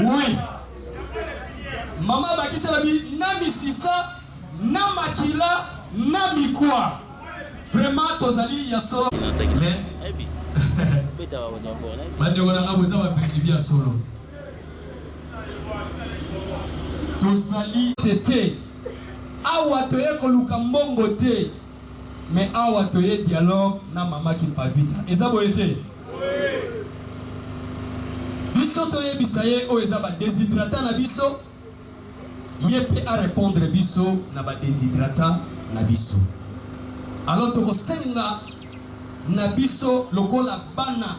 Oui. Maman bakisa labi na misisa na makila na mikwa. Vraiment tozali ya solo. Mais Mande wana ngabuza ba fekli bia solo. Tozali tete. Awa toye koluka mbongo te. Mais awa toye dialogue na mama ki pavita. Eza boyete. Biso toye bisaye o eza ba déshydratant na biso. Yepe a répondre biso na ba déshydratant na biso. Alors toko senga na biso lokola bana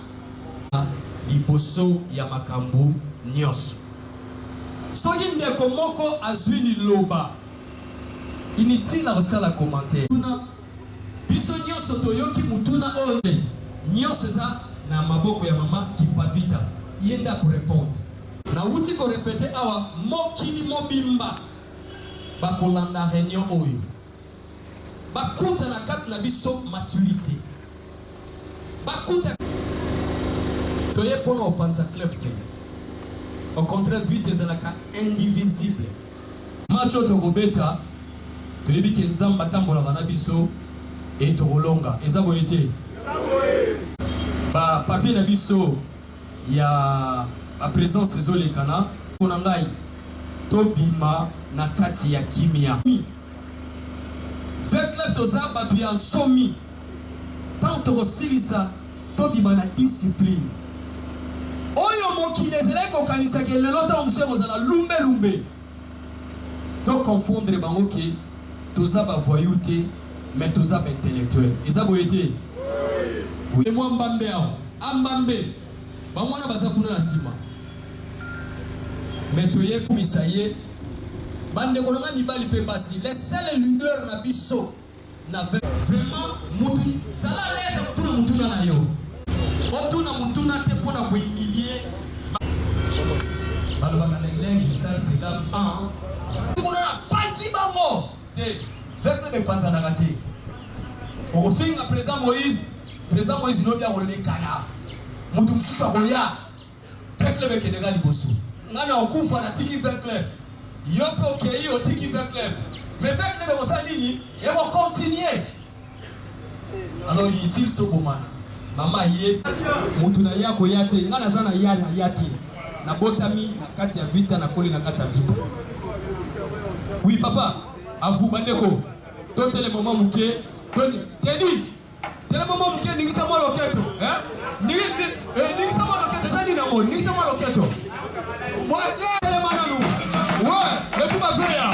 liboso ya makambo nyos. Soki ndeko moko azwi liloba. Inutile kosala commentaire. Biso nyonso toyoki mutuna oyo nyonso eza na maboko ya mama Kipavita yenda ko répondre. Na uti ko répéter awa mokili mobimba bakolanda réunion oyo. Bakuta na kati na biso maturité. Bakuta toye pona opanza club te. Au contraire vite ezalaka indivisible. Macho tokobeta toyebi ke nzamba tambola na biso et tolonga eza boyete. Ba papier na biso ya ba présence ezolekana pona ngai tobima na kati ya kimia. Fait club toza batu ya somi. Tant tokosilisa tobima na discipline. Oyo mokile ezele ko kanisa ke lelo ta mse kozala lumbe lumbe. To confondre bango ke toza ba voyouté mais toza ba intellectuel. Eza boyete. Oui. Et moi mbambe awo. Ambambe. Ba mwana baza kuna na sima. Mais toye kumisaye. Bande kolonga mibali pe basi. Les seuls leaders na biso na vraiment mutu sala lesa tuna mutuna na yo. Otuna mutuna te pona ko humilier. Balobaka l'église sale c'est là un. Kuna panti bango. Te fekle be panza na kati. Au fin à présent Moïse no dia olekana. Mutu msusa koya. Fekle be kenega liboso. Ngana okufa na tiki fekle. Yopo ke yo tiki fekle. Mais fekle be kosa nini? Et on continue. Alors il dit to bomana. Mama ye mutu na yako yate ngana zana yana yate. Na botami na kati ya vita na koli na kati ya vita. Oui papa, à vous bandeko. Toi le moment muke, Teddy. Tele moment muke ningisa mo loketo, hein? Ningisa mo loketo ça ni namo, ningisa mo loketo. Moi tele mananu. Ouais, le coup va faire.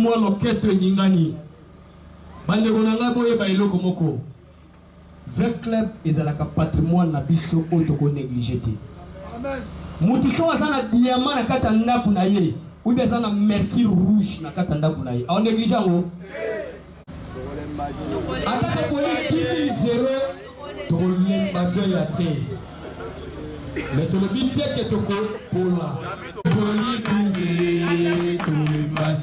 Moi loketo ningani bande konanga boye ba eloko moko vrai club ezalaka patrimoine na biso oto ko négliger te. Amen. Mutu so azana diamant na kata ndaku na ye ou bien azana mercure rouge na kata ndaku na ye a négliger ngo ataka ko 10,000 to lemba vya te mais to le bité que toko pola poli dize to lemba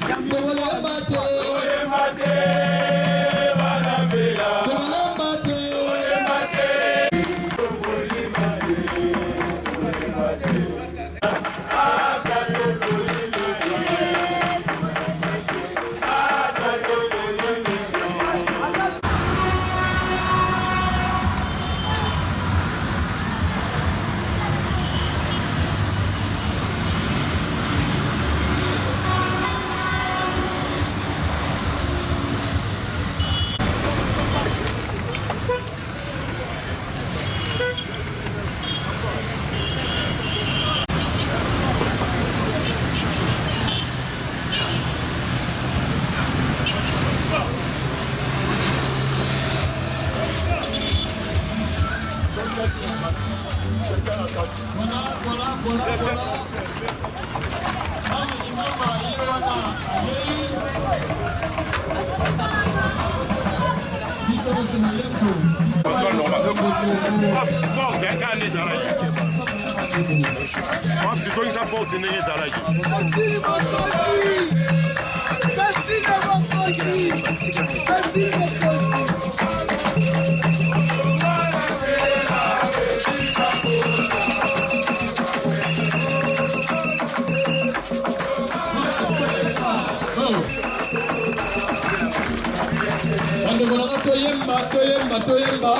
Toyemba.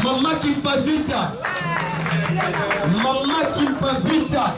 Mama Kimpavita. Mama Kimpavita.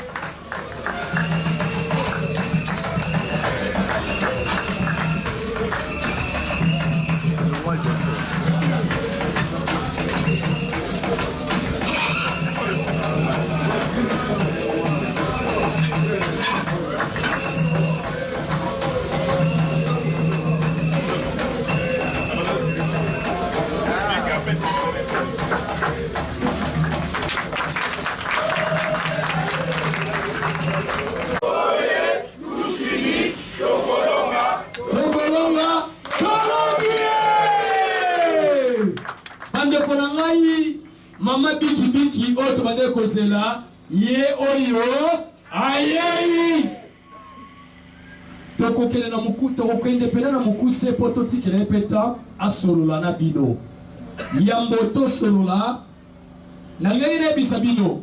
Mama biki biki oto bande kozela ye oyo ayeyi toko kende na muku toko kende pena na mukuse poto tikele peta asolola na bino Yamboto Solola, Nangayre Bisabino,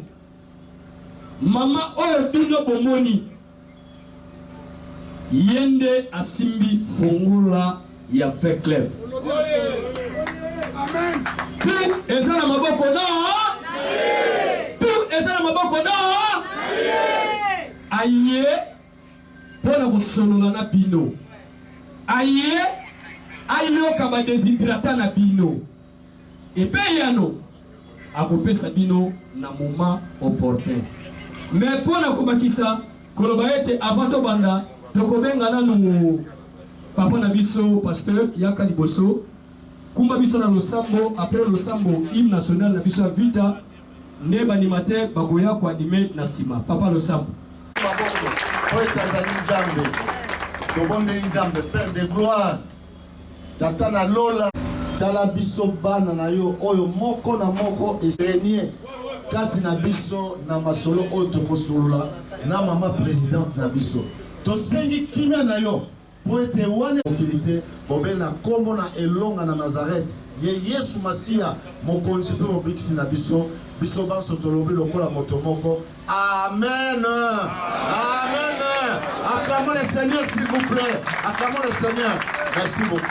Mama Oyo Bino Bomoni, Yende Asimbi Fongula Yafe Club. Amen. Tout est ça dans ma boko, non? Tout est ça dans ma boko, non? Aïe, pour la Solola na Bino. Aïe, aïe, kaba déshydrata na Bino. Et payano a coupé Sabino na moment opportun. Mais pour la Komakisa, Kolobaete avant to banda, Tokobenga na nou papa na biso, pasteur Yaka Liboso, Kumba biso na Losambo, après Losambo, hymne national na biso Vita, neba animateur Bagoya ko animé na sima. Papa Losambo. Père de gloire, Tata na Lola. Tala biso bana na yo oyo moko na moko esenye kati na biso na masolo oyo tokosulula na mama présidente na biso tosengi kimia na yo po ete wane okilite bobe na kombo na elonga na Nazareth ye Yesu Masia mokonzi pe mobikisi na biso biso banso tolobi lokola moto moko. Amen. Amen. Acclamons le Seigneur s'il vous plaît. Acclamons le Seigneur. Merci beaucoup.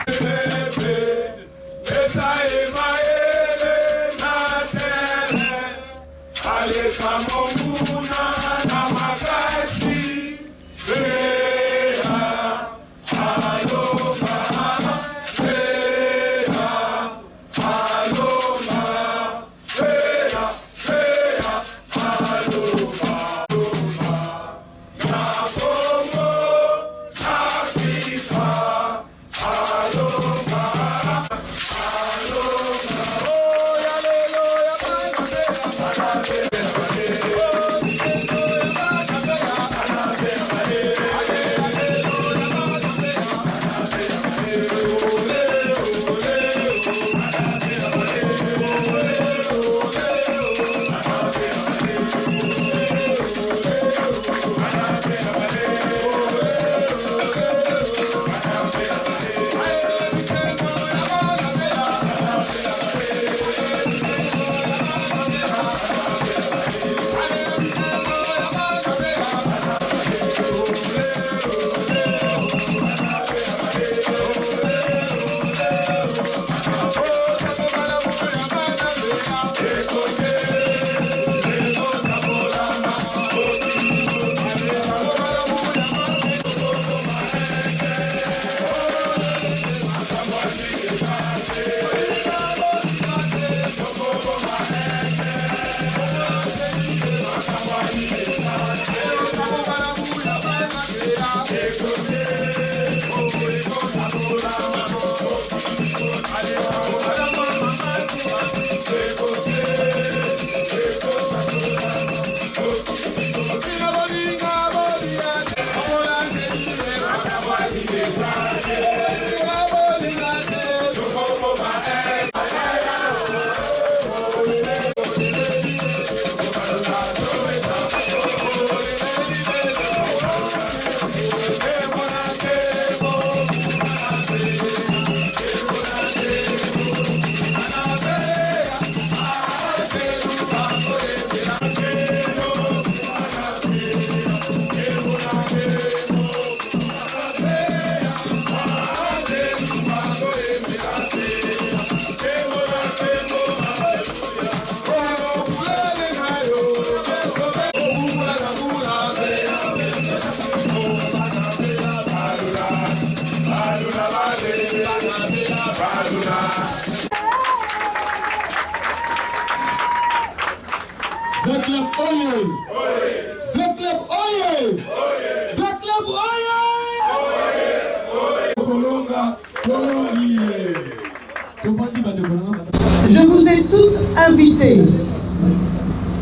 Je vous ai tous invités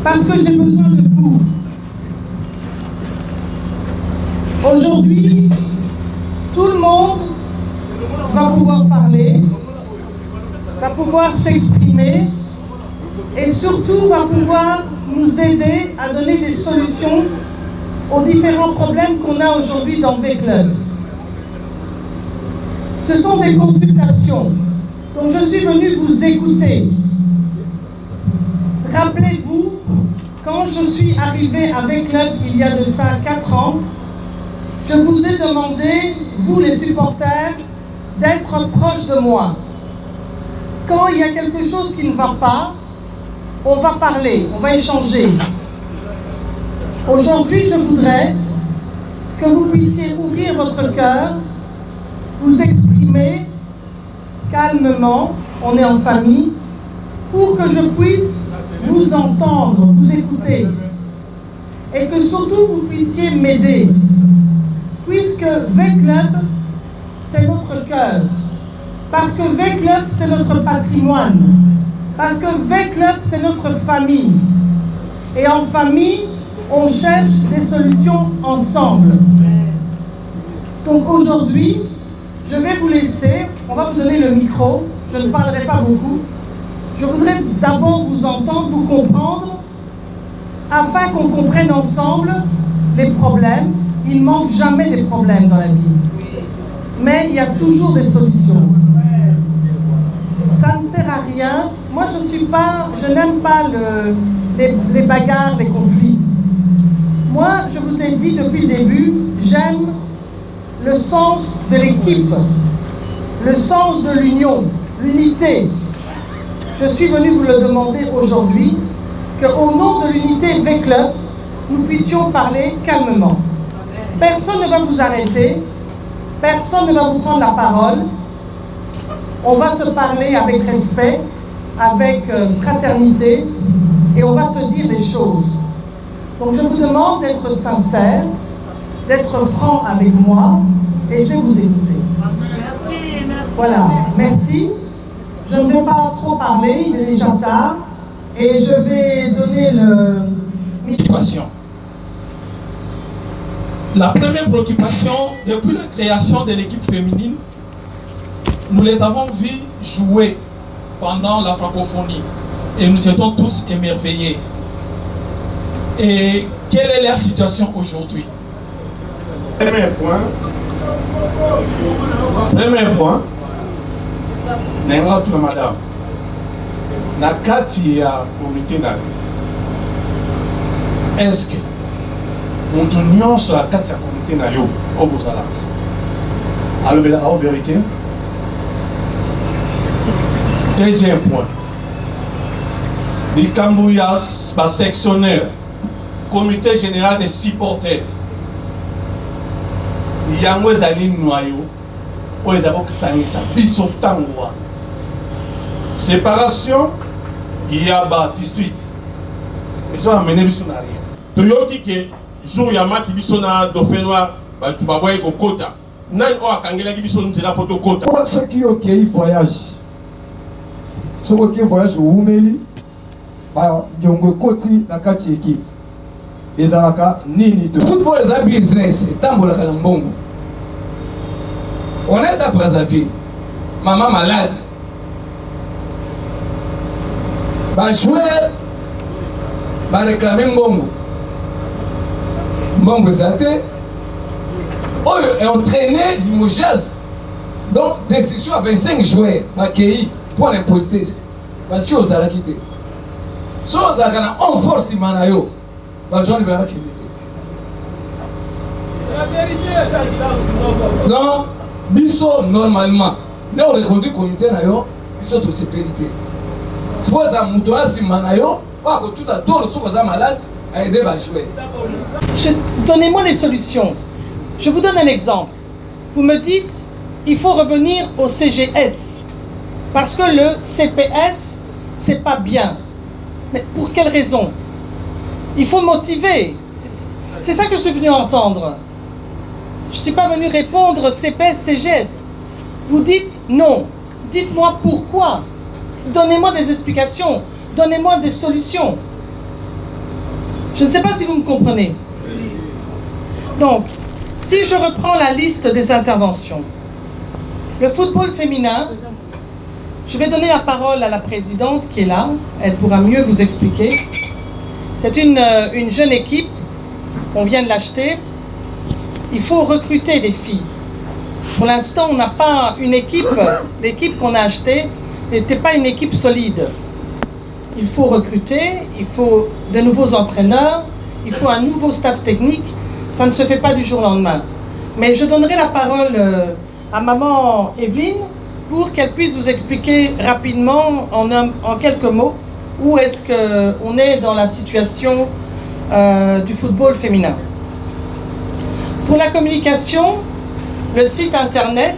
parce que j'ai besoin de vous. Aujourd'hui, tout le monde va pouvoir parler, va pouvoir s'exprimer et surtout va pouvoir nous aider à donner des solutions aux différents problèmes qu'on a aujourd'hui dans V-Club. Ce sont des consultations. Donc je suis venue vous vous écouter. Rappelez-vous, quand je suis arrivée avec club il y a de ça 4 ans, je vous ai demandé, vous les supporters, d'être proches de moi. Quand il y a quelque chose qui ne va pas, on va parler, on va échanger. Aujourd'hui, je voudrais que vous puissiez ouvrir votre cœur, vous exprimer calmement, on est en famille, pour que je puisse vous entendre, vous écouter, et que surtout vous puissiez m'aider, puisque V-Club, c'est notre cœur, parce que V-Club, c'est notre patrimoine, parce que V-Club, c'est notre famille, et en famille, on cherche des solutions ensemble. Donc aujourd'hui, je vais vous laisser, on va vous donner le micro, je ne parlerai pas beaucoup. Je voudrais d'abord vous entendre, vous comprendre, afin qu'on comprenne ensemble les problèmes. Il ne manque jamais des problèmes dans la vie. Mais il y a toujours des solutions. Ça ne sert à rien. Moi, je n'aime pas les bagarres, les conflits. Moi, je vous ai dit depuis le début, j'aime le sens de l'équipe, le sens de l'union, l'unité. Je suis venu vous le demander aujourd'hui, qu'au nom de l'unité V-Club, nous puissions parler calmement. Personne ne va vous arrêter, personne ne va vous prendre la parole. On va se parler avec respect, avec fraternité, et on va se dire les choses. Donc je vous demande d'être sincère, d'être franc avec moi, et je vais vous écouter. Merci, merci. Voilà, merci. Je ne vais pas trop parler, il est déjà tard, et je vais donner le micro. La première préoccupation, depuis la création de l'équipe féminine, nous les avons vus jouer pendant la francophonie, et nous étions tous émerveillés. Et quelle est leur situation aujourd'hui? Premier point, nenga tuna madame na kati ya comité na est-ce que mutu nyonso na kati ya comité na yo obozalaka alobelaka o vérité? Deuxième point, likambo ya basectionnaire comité général des supporters yango ezali noyo oyo ezali kokisangisa biso ntango wana séparation ya badistrict ezo amene biso na rien. Toyoki ke jour ya mati biso na dauphin noir bato baboyi kokota nani oyo akangelaki biso nzela po tokota. Soki okei voyage, soki okei voyage owumeli baniongo ekoti na kati ekipe ezalaka nini to football eza business etambolaka na mbongo. On est à Brazzaville, maman malade, ba joueur ba réclamer mbongo ezate oyo est entraîné du Mojaz, donc décision à 25 joueurs bakei pour l'imposer parce que ozala quitté so ozala na en force manayo ba joueur ba kende. Non, biso normalement, nous on reconduit comité na yo, biso to sécurité. Faut ça mutoa simana yo, pas que tout à tout le soir malade à aider ba jouer. Donnez-moi les solutions. Je vous donne un exemple. Vous me dites, il faut revenir au CGS parce que le CPS c'est pas bien. Mais pour quelle raison? Il faut motiver. C'est ça que je suis venu entendre. Je ne suis pas venu répondre CPS, CGS. Vous dites non. Dites-moi pourquoi. Donnez-moi des explications. Donnez-moi des solutions. Je ne sais pas si vous me comprenez. Donc, si je reprends la liste des interventions, le football féminin, je vais donner la parole à la présidente qui est là. Elle pourra mieux vous expliquer. C'est une jeune équipe. On vient de l'acheter. Il faut recruter des filles. Pour l'instant, on n'a pas une équipe. L'équipe qu'on a achetée, n'était pas une équipe solide. Il faut recruter, il faut de nouveaux entraîneurs, il faut un nouveau staff technique. Ça ne se fait pas du jour au lendemain. Mais je donnerai la parole à maman Evelyne pour qu'elle puisse vous expliquer rapidement, en quelques mots, où est-ce qu'on est dans la situation du football féminin. Pour la communication, le site internet,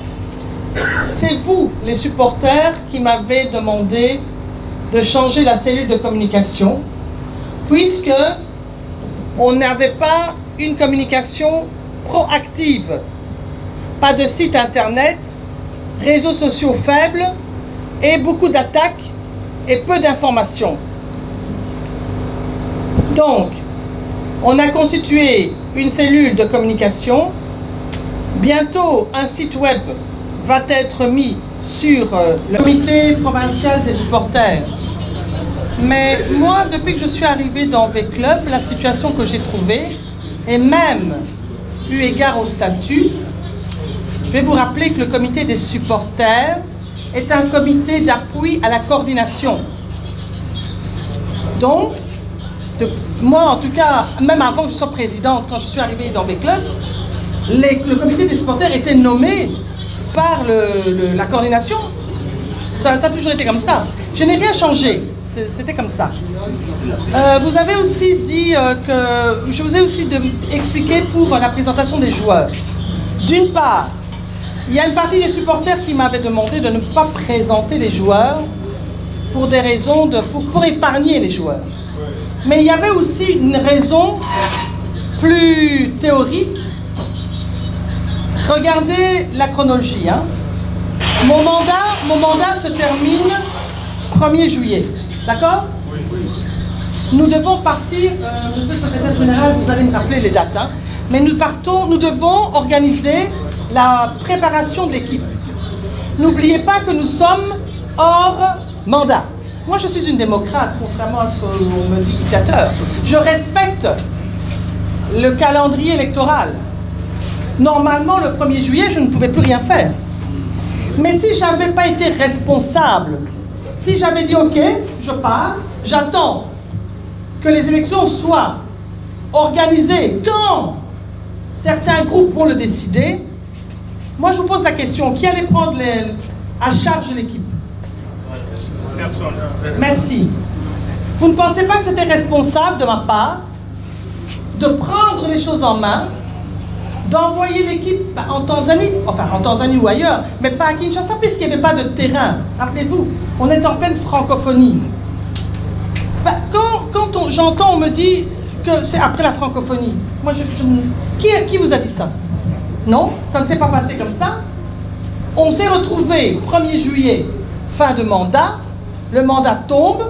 c'est vous, les supporters, qui m'avez demandé de changer la cellule de communication, puisque on n'avait pas une communication proactive. Pas de site internet, réseaux sociaux faibles et beaucoup d'attaques et peu d'informations. Donc, on a constitué une cellule de communication. Bientôt, un site web va être mis sur le comité provincial des supporters. Mais moi, depuis que je suis arrivée dans V-Club, la situation que j'ai trouvée, et même eu égard au statut, je vais vous rappeler que le comité des supporters est un comité d'appui à la coordination. Donc, moi en tout cas, même avant que je sois présidente, quand je suis arrivée dans V-Club, le comité des supporters était nommé par la coordination. Ça a toujours été comme ça. Je n'ai rien changé. C'était comme ça. Vous avez aussi dit que... Je vous ai aussi expliqué pour la présentation des joueurs. D'une part, il y a une partie des supporters qui m'avaient demandé de ne pas présenter les joueurs pour des raisons pour épargner les joueurs. Mais il y avait aussi une raison plus théorique. Regardez la chronologie. Hein. Mon mandat se termine 1er juillet. D'accord? Oui. Nous devons partir, monsieur le secrétaire général, vous allez me rappeler les dates, hein, mais nous devons organiser la préparation de l'équipe. N'oubliez pas que nous sommes hors mandat. Moi, je suis une démocrate, contrairement à ce qu'on me dit dictateur. Je respecte le calendrier électoral. Normalement, le 1er juillet, je ne pouvais plus rien faire. Mais si je n'avais pas été responsable, si j'avais dit, OK, je pars, j'attends que les élections soient organisées quand certains groupes vont le décider, moi je vous pose la question, qui allait prendre à charge l'équipe? Merci. Vous ne pensez pas que c'était responsable de ma part de prendre les choses en main, d'envoyer l'équipe en Tanzanie, enfin en Tanzanie ou ailleurs, mais pas à Kinshasa, puisqu'il n'y avait pas de terrain. Rappelez-vous, on est en pleine francophonie. Quand j'entends, on me dit que c'est après la francophonie. Moi, qui vous a dit ça? Non, ça ne s'est pas passé comme ça. On s'est retrouvés 1er juillet, fin de mandat. Le mandat tombe.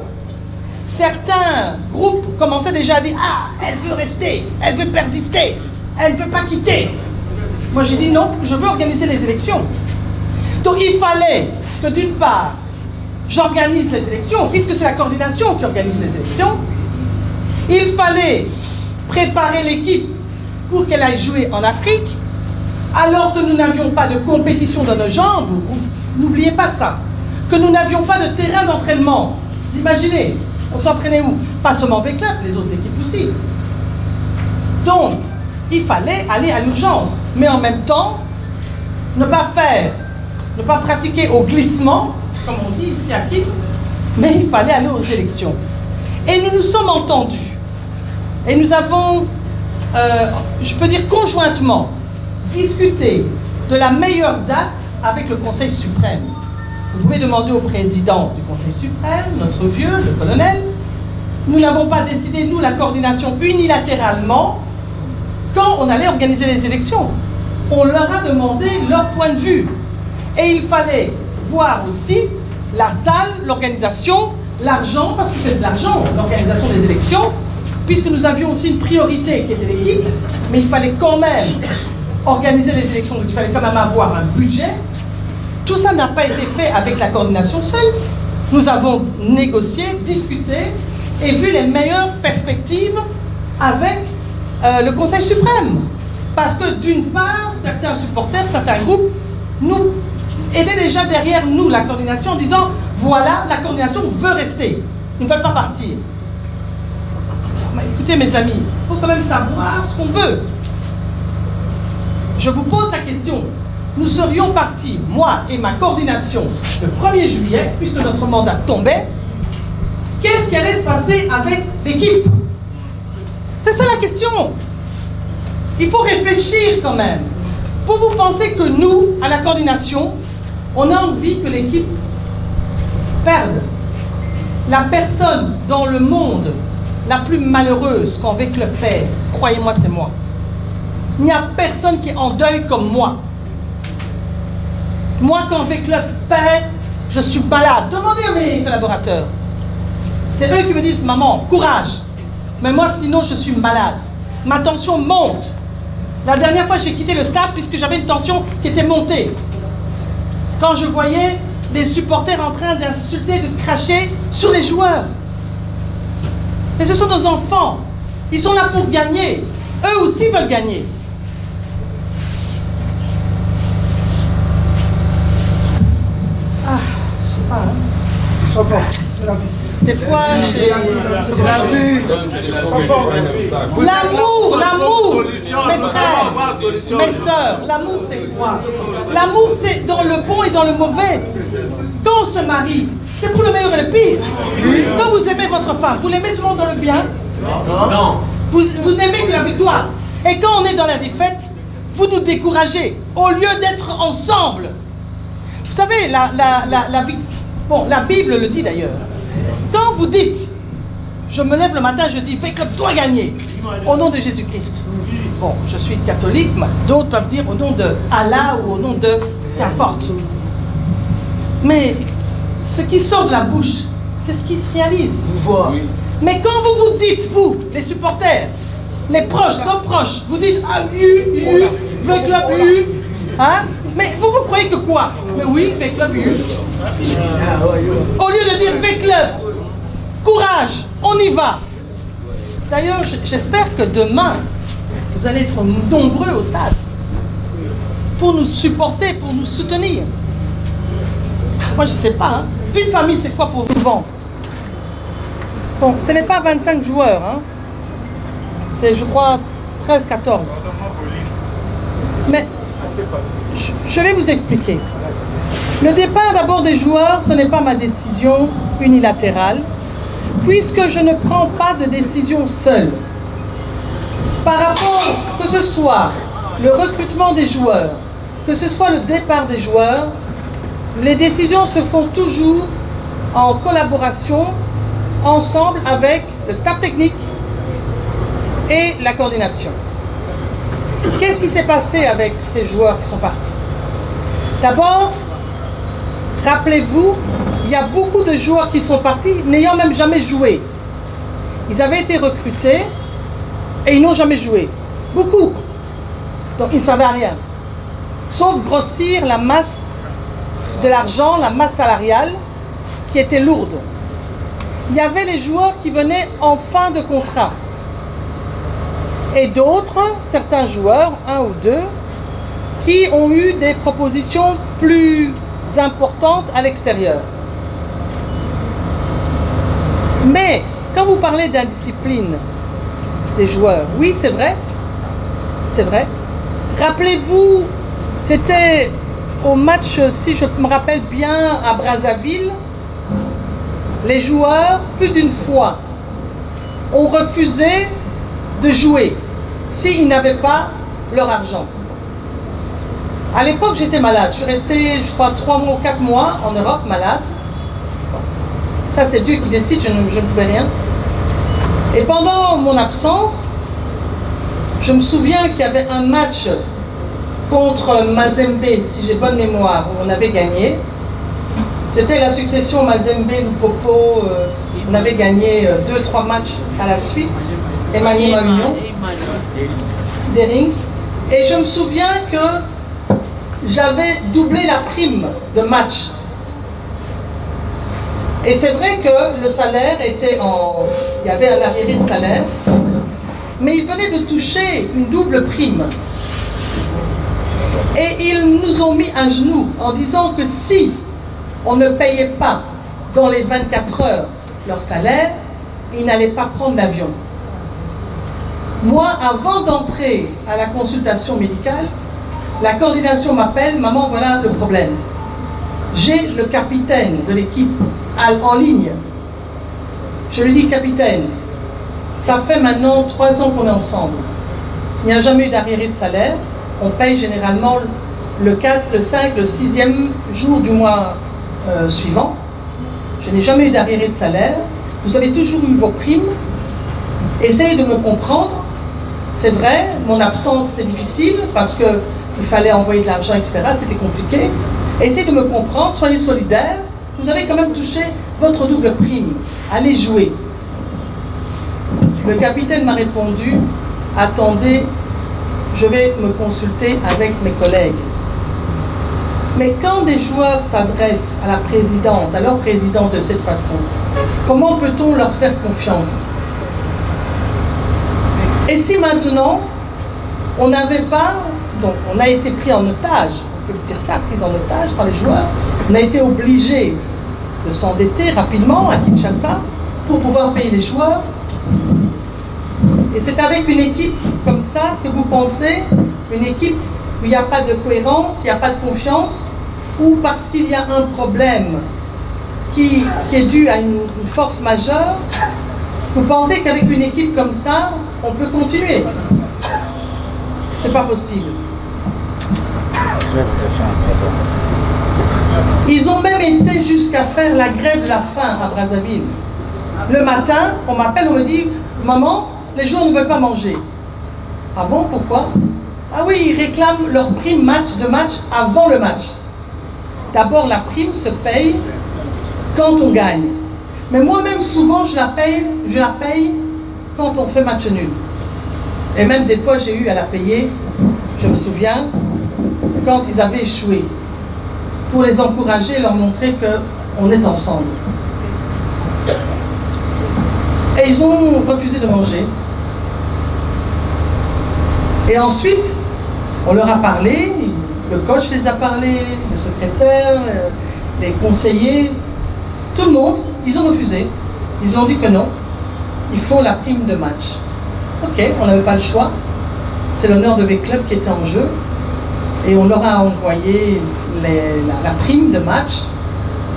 Certains groupes commençaient déjà à dire « Ah, elle veut rester, elle veut persister, elle ne veut pas quitter. » Moi, j'ai dit non, je veux organiser les élections. Donc, il fallait que d'une part, j'organise les élections, puisque c'est la coordination qui organise les élections. Il fallait préparer l'équipe pour qu'elle aille jouer en Afrique, alors que nous n'avions pas de compétition dans nos jambes. N'oubliez pas ça. Que nous n'avions pas de terrain d'entraînement. Vous imaginez, on s'entraînait où? Pas seulement avec club, les autres équipes aussi. Donc, il fallait aller à l'urgence, mais en même temps, ne pas pratiquer au glissement, comme on dit ici à Kin, mais il fallait aller aux élections. Et nous nous sommes entendus. Et nous avons, je peux dire conjointement, discuté de la meilleure date avec le Conseil suprême. Vous pouvez demander au président du Conseil suprême, notre vieux, le colonel. Nous n'avons pas décidé, nous, la coordination unilatéralement, quand on allait organiser les élections. On leur a demandé leur point de vue. Et il fallait voir aussi la salle, l'organisation, l'argent, parce que c'est de l'argent, l'organisation des élections, puisque nous avions aussi une priorité qui était l'équipe, mais il fallait quand même organiser les élections, donc il fallait quand même avoir un budget. Tout ça n'a pas été fait avec la coordination seule. Nous avons négocié, discuté et vu les meilleures perspectives avec le Conseil suprême. Parce que d'une part, certains supporters, certains groupes, nous étaient déjà derrière nous, la coordination, en disant Voilà, la coordination veut rester. Ils ne veulent pas partir. Mais écoutez mes amis, il faut quand même savoir ce qu'on veut. Je vous pose la question. Nous serions partis, moi et ma coordination, le 1er juillet, puisque notre mandat tombait. Qu'est-ce qui allait se passer avec l'équipe? C'est ça la question. Il faut réfléchir quand même. Vous pensez que nous, à la coordination, on a envie que l'équipe perde? La personne dans le monde la plus malheureuse quand avec le père, croyez-moi, c'est moi. Il n'y a personne qui est en deuil comme moi. Moi, quand avec le père, je suis malade. Demandez à mes collaborateurs. C'est eux qui me disent, maman, courage. Mais moi, sinon, je suis malade. Ma tension monte. La dernière fois, j'ai quitté le stade puisque j'avais une tension qui était montée. Quand je voyais les supporters en train d'insulter, de cracher sur les joueurs. Mais ce sont nos enfants. Ils sont là pour gagner. Eux aussi veulent gagner. Ah, je sais pas. Hein. Ils sont forts, c'est la vie. Des fois, c'est la vie. L'amour, mes frères, mes sœurs, l'amour c'est quoi? L'amour c'est dans le bon et dans le mauvais. Quand on se marie, c'est pour le meilleur et le pire. Quand vous aimez votre femme, vous l'aimez souvent dans le bien? Non. Vous n'aimez que la victoire. Et quand on est dans la défaite, vous nous découragez au lieu d'être ensemble. Vous savez, la Bible le dit d'ailleurs. Quand vous dites, je me lève le matin, je dis, V-Club doit gagner, au nom de Jésus-Christ. Bon, je suis catholique, mais d'autres peuvent dire au nom de Allah ou au nom de qu'importe. Mais ce qui sort de la bouche, c'est ce qui se réalise. Mais quand vous vous dites, vous, les supporters, les proches, nos proches, vous dites, ah, V-Club, hein? Mais vous croyez que quoi? Mais oui, V-Club, au lieu de dire V-Club, courage, on y va. D'ailleurs, j'espère que demain, vous allez être nombreux au stade pour nous supporter, pour nous soutenir. Moi, je ne sais pas. Hein. Une famille, c'est quoi pour vous vendre? Bon, ce n'est pas 25 joueurs. Hein. C'est, je crois, 13, 14. Mais je vais vous expliquer. Le départ d'abord des joueurs, ce n'est pas ma décision unilatérale, puisque je ne prends pas de décision seule. Par rapport, que ce soit le recrutement des joueurs, que ce soit le départ des joueurs, les décisions se font toujours en collaboration, ensemble avec le staff technique et la coordination. Qu'est-ce qui s'est passé avec ces joueurs qui sont partis? D'abord, rappelez-vous, il y a beaucoup de joueurs qui sont partis n'ayant même jamais joué. Ils avaient été recrutés et ils n'ont jamais joué. Beaucoup. Donc ils ne savaient rien. Sauf grossir la masse de l'argent, la masse salariale qui était lourde. Il y avait les joueurs qui venaient en fin de contrat. Et d'autres, certains joueurs, un ou deux, qui ont eu des propositions plus importantes à l'extérieur. Mais, quand vous parlez d'indiscipline des joueurs, oui, c'est vrai. C'est vrai. Rappelez-vous, c'était au match, si je me rappelle bien, à Brazzaville, les joueurs, plus d'une fois, ont refusé de jouer s'ils n'avaient pas leur argent. À l'époque, j'étais malade. Je suis restée, je crois, 3 mois ou 4 mois en Europe, malade. Ça, c'est Dieu qui décide, je ne pouvais rien. Et pendant mon absence, je me souviens qu'il y avait un match contre Mazembe, si j'ai bonne mémoire, où on avait gagné. C'était la succession Mazembe-Lupopo. On avait gagné 2-3 matchs à la suite. Emmanuel Union. Dering. Et je me souviens que j'avais doublé la prime de match. Et c'est vrai que le salaire était il y avait un arriéré de salaire, mais ils venaient de toucher une double prime. Et ils nous ont mis un genou en disant que si on ne payait pas dans les 24 heures leur salaire, ils n'allaient pas prendre l'avion. Moi, avant d'entrer à la consultation médicale, la coordination m'appelle, maman, voilà le problème. J'ai le capitaine de l'équipe en ligne. Je lui dis, capitaine, ça fait maintenant 3 ans qu'on est ensemble. Il n'y a jamais eu d'arriéré de salaire. On paye généralement le 4, le 5, le 6e jour du mois suivant. Je n'ai jamais eu d'arriéré de salaire. Vous avez toujours eu vos primes. Essayez de me comprendre. C'est vrai, mon absence c'est difficile parce qu'il fallait envoyer de l'argent, etc. C'était compliqué. Essayez de me comprendre, soyez solidaires. Vous avez quand même touché votre double prime. Allez jouer. Le capitaine m'a répondu, attendez, je vais me consulter avec mes collègues. Mais quand des joueurs s'adressent à la présidente, à leur présidente de cette façon, comment peut-on leur faire confiance? Et si maintenant, on n'avait pas, donc on a été pris en otage, on peut dire ça, pris en otage par les joueurs, on a été obligé de s'endetter rapidement à Kinshasa pour pouvoir payer les joueurs. Et c'est avec une équipe comme ça que vous pensez, une équipe où il n'y a pas de cohérence, il n'y a pas de confiance, ou parce qu'il y a un problème qui est dû à une force majeure, vous pensez qu'avec une équipe comme ça, on peut continuer? C'est pas possible. Ils ont même été jusqu'à faire la grève de la faim à Brazzaville. Le matin, on m'appelle, on me dit, maman, les joueurs ne veulent pas manger. Ah bon, pourquoi? Ah oui, ils réclament leur prime de match avant le match. D'abord, la prime se paye quand on gagne. Mais moi-même, souvent, je la paye quand on fait match nul. Et même des fois, j'ai eu à la payer, je me souviens, quand ils avaient échoué, pour les encourager et leur montrer qu'on est ensemble. Et ils ont refusé de manger. Et ensuite, on leur a parlé, le coach les a parlé, le secrétaire, les conseillers, tout le monde, ils ont refusé. Ils ont dit que non, il faut la prime de match. Ok, on n'avait pas le choix. C'est l'honneur de V-Club qui était en jeu. Et on leur a envoyé la prime de match.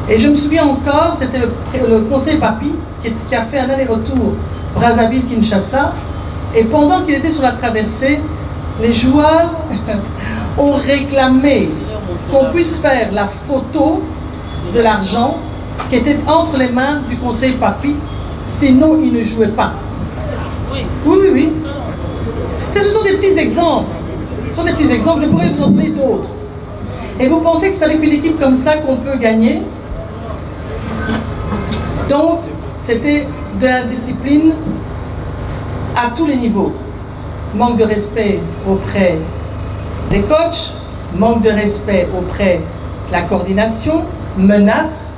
Et je me souviens encore, c'était le conseiller Papi qui a fait un aller-retour Brazzaville-Kinshasa. Et pendant qu'il était sur la traversée, les joueurs ont réclamé qu'on puisse faire la photo de l'argent qui était entre les mains du conseiller Papi, sinon il ne jouait pas. Oui. Ce sont des petits exemples. Ce sont des petits exemples, je pourrais vous en donner d'autres. Et vous pensez que c'est avec une équipe comme ça qu'on peut gagner? Donc, c'était de l'indiscipline à tous les niveaux. Manque de respect auprès des coachs, manque de respect auprès de la coordination, menaces,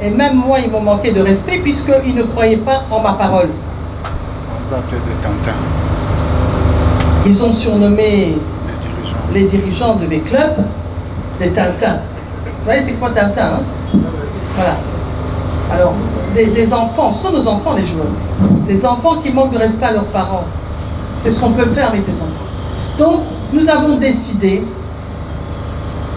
et même moi, ils m'ont manqué de respect puisqu'ils ne croyaient pas en ma parole. On vous appelait des Tintins. Ils ont surnommé les dirigeants de V-Club des Tintins. Vous voyez, c'est quoi Tintin, hein? Voilà. Alors, des enfants, ce sont nos enfants, les joueurs. Des enfants qui manquent de respect à leurs parents. Qu'est-ce qu'on peut faire avec les enfants? Donc, nous avons décidé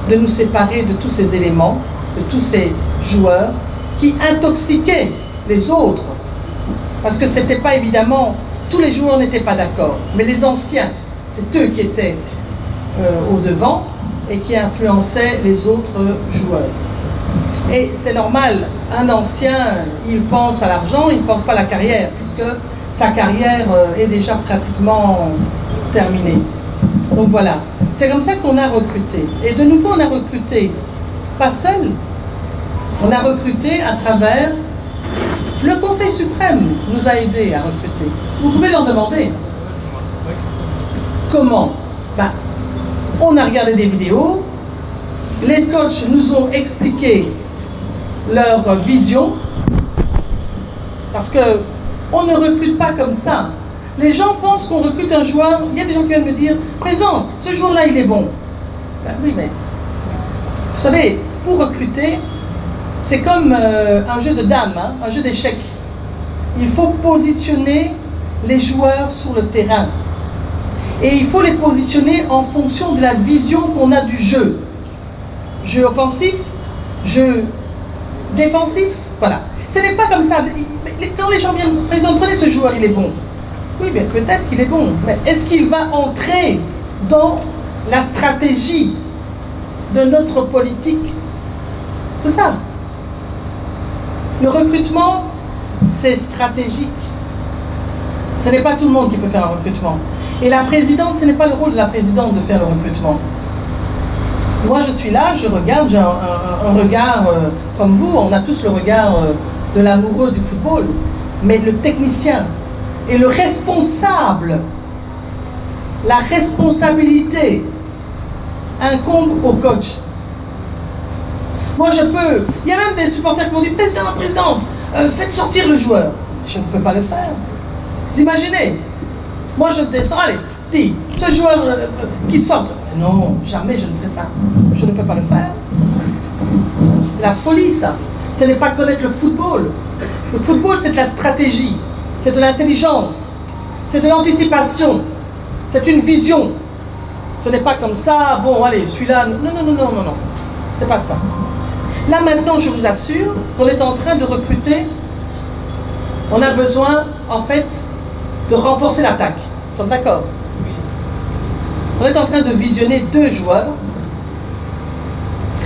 de nous séparer de tous ces éléments, de tous ces joueurs qui intoxiquaient les autres. Parce que ce n'était pas évidemment, tous les joueurs n'étaient pas d'accord, mais les anciens, c'est eux qui étaient au devant et qui influençaient les autres joueurs. Et c'est normal, un ancien, il pense à l'argent, il ne pense pas à la carrière, puisque sa carrière est déjà pratiquement terminée. Donc voilà, c'est comme ça qu'on a recruté. Et de nouveau, on a recruté, pas seul, on a recruté à travers le Conseil suprême, nous a aidés à recruter. Vous pouvez leur demander. Comment? Ben, on a regardé des vidéos, les coachs nous ont expliqué leur vision, parce qu'on ne recrute pas comme ça. Les gens pensent qu'on recrute un joueur, il y a des gens qui viennent me dire, présent, ce joueur-là il est bon. Ben oui, mais vous savez, pour recruter, c'est comme un jeu de dames, hein, un jeu d'échecs. Il faut positionner les joueurs sur le terrain. Et il faut les positionner en fonction de la vision qu'on a du jeu. Jeu offensif, jeu défensif, voilà. Ce n'est pas comme ça. Quand les gens viennent, par exemple, prenez ce joueur, il est bon. Oui, mais peut-être qu'il est bon. Mais est-ce qu'il va entrer dans la stratégie de notre politique? C'est ça. Le recrutement, c'est stratégique. Ce n'est pas tout le monde qui peut faire un recrutement. Et la présidente, ce n'est pas le rôle de la présidente de faire le recrutement. Moi, je suis là, je regarde, j'ai un regard comme vous, on a tous le regard de l'amoureux du football, mais le technicien et le responsable, la responsabilité incombe au coach. Moi, je peux. Il y a même des supporters qui m'ont dit, présidente, faites sortir le joueur. Je ne peux pas le faire. Vous imaginez? Moi, je descends, allez, dis, ce joueur qui sort. Non, jamais je ne ferai ça. Je ne peux pas le faire. C'est la folie, ça. Ce n'est pas connaître le football. Le football, c'est de la stratégie, c'est de l'intelligence, c'est de l'anticipation, c'est une vision. Ce n'est pas comme ça, bon, allez, celui-là. Non. C'est pas ça. Là, maintenant, je vous assure qu'on est en train de recruter. On a besoin, en fait, de renforcer l'attaque. Nous sommes d'accord? On est en train de visionner 2 joueurs.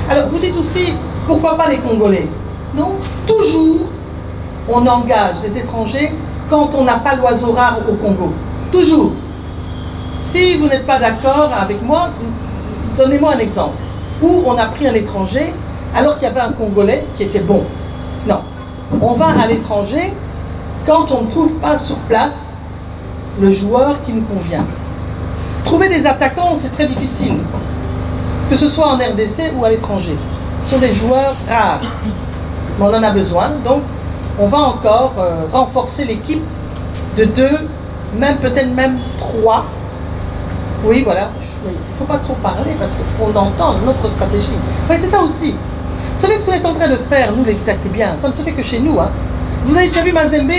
Alors, vous dites aussi, pourquoi pas les Congolais? Non, toujours, on engage les étrangers quand on n'a pas l'oiseau rare au Congo. Toujours. Si vous n'êtes pas d'accord avec moi, donnez-moi un exemple. Où on a pris un étranger alors qu'il y avait un Congolais qui était bon. Non. On va à l'étranger quand on ne trouve pas sur place le joueur qui nous convient. Trouver des attaquants, c'est très difficile. Que ce soit en RDC ou à l'étranger. Ce sont des joueurs rares. Mais on en a besoin. Donc, on va encore renforcer l'équipe de 2, même peut-être même 3. Oui, voilà. Il ne faut pas trop parler parce qu'on entend notre stratégie. Enfin, c'est ça aussi. Vous savez ce qu'on est en train de faire, nous les Takibiens? Ça ne se fait que chez nous. Hein. Vous avez déjà vu Mazembe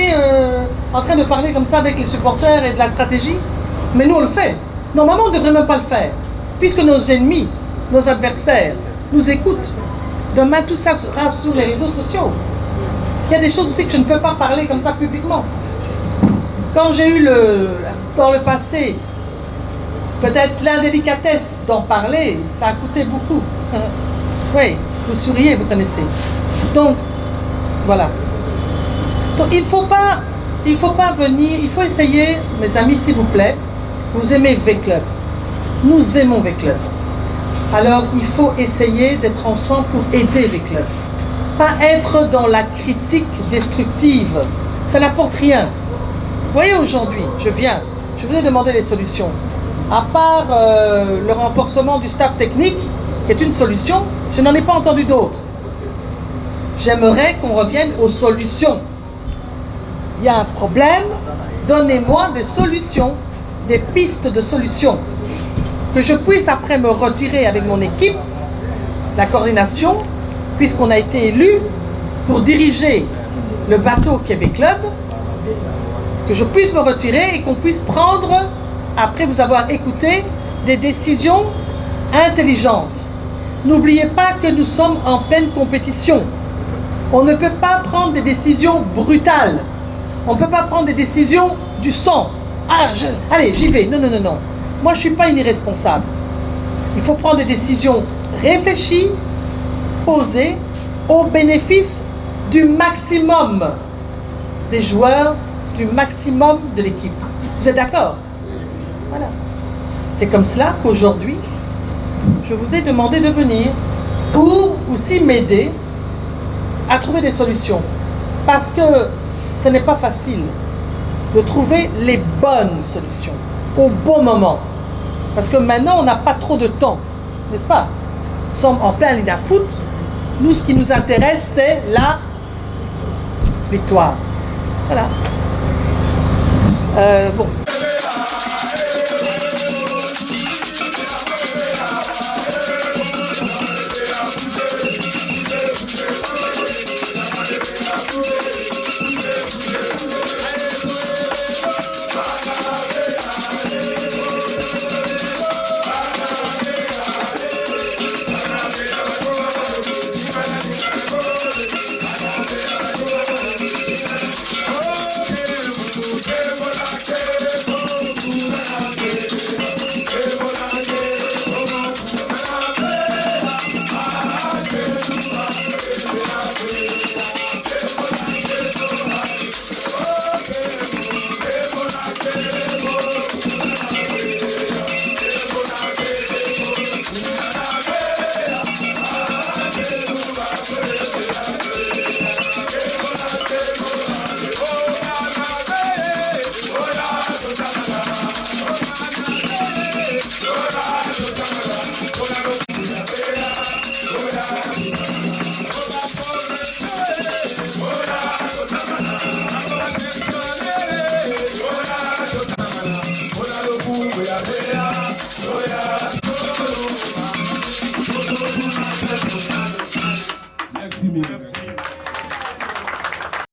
en train de parler comme ça avec les supporters et de la stratégie? Mais nous, on le fait. Normalement, on ne devrait même pas le faire. Puisque nos ennemis, nos adversaires, nous écoutent. Demain, tout ça sera sur les réseaux sociaux. Il y a des choses aussi que je ne peux pas parler comme ça publiquement. Quand j'ai eu dans le passé, peut-être l'indélicatesse d'en parler, ça a coûté beaucoup. Oui, vous souriez, vous connaissez. Donc, voilà. Donc, il faut pas venir, il faut essayer, mes amis, s'il vous plaît, vous aimez V-Club. Nous aimons V-Club. Alors, il faut essayer d'être ensemble pour aider V-Club. Pas être dans la critique destructive. Ça n'apporte rien. Vous voyez, aujourd'hui, je vous ai demandé les solutions. À part le renforcement du staff technique, qui est une solution, je n'en ai pas entendu d'autres. J'aimerais qu'on revienne aux solutions. Il y a un problème, donnez-moi des solutions, des pistes de solutions. Que je puisse après me retirer avec mon équipe, la coordination, puisqu'on a été élu pour diriger le bateau Québec Club, que je puisse me retirer et qu'on puisse prendre, après vous avoir écouté, des décisions intelligentes. N'oubliez pas que nous sommes en pleine compétition. On ne peut pas prendre des décisions brutales. On ne peut pas prendre des décisions du sang. Ah, allez, j'y vais. Non. Moi, je ne suis pas une irresponsable. Il faut prendre des décisions réfléchies, posées, au bénéfice du maximum des joueurs, du maximum de l'équipe. Vous êtes d'accord? Voilà. C'est comme cela qu'aujourd'hui, je vous ai demandé de venir pour aussi m'aider à trouver des solutions. Parce que ce n'est pas facile de trouver les bonnes solutions au bon moment. Parce que maintenant, on n'a pas trop de temps, n'est-ce pas? Nous sommes en plein ligne à foot. Nous, ce qui nous intéresse, c'est la victoire. Voilà. Bon.